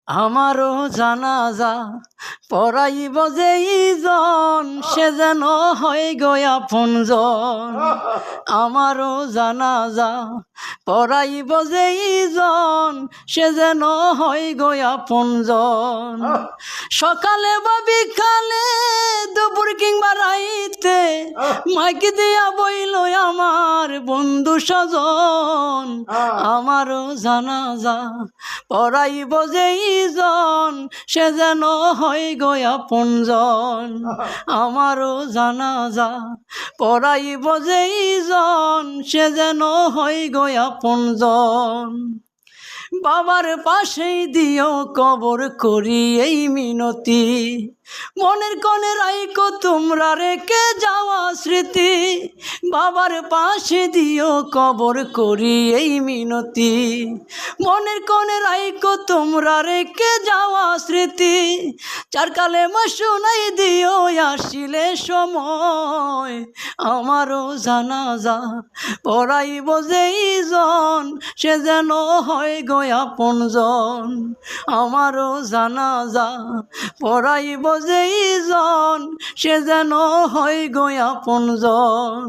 আমারও জানাজা পড়াইব যেইজন সে যেন হয় গো আপনজন। আমারও জানাজা পড়াইব যেইজন সে যেন হয় গো আপনজন। সকালে বা বিকালে দুপুর কিংবা রাইতে মাইক দিয়া বইল আমার বন্ধু স্বজন। আমারও জানাজা পড়াইব যেইজন সে যেন হয় গো আপনজন। আমারও জানাজা পড়াইব যেইজন সে যেন হয় গো আপনজন। বাবার পাশেই দিও কবর করি এই মিনতি, মনের কোণে রাইকো তোমরা রেখে যাওয়া স্মৃতি। বাবার পাশে দিও কবর করি এই মিনতি, মনের কোণে রাইকো তোমরা রেখে যাওয়া স্মৃতি। চার কালেমা শোনাই দিও আসিলে সময়, আমারও জানাজা পড়াইব যেইজন সে যেন হয় গো আপনজন। আমারও জানাজা পড়াইব যেইজন সে যেন হয় গো আপনজন।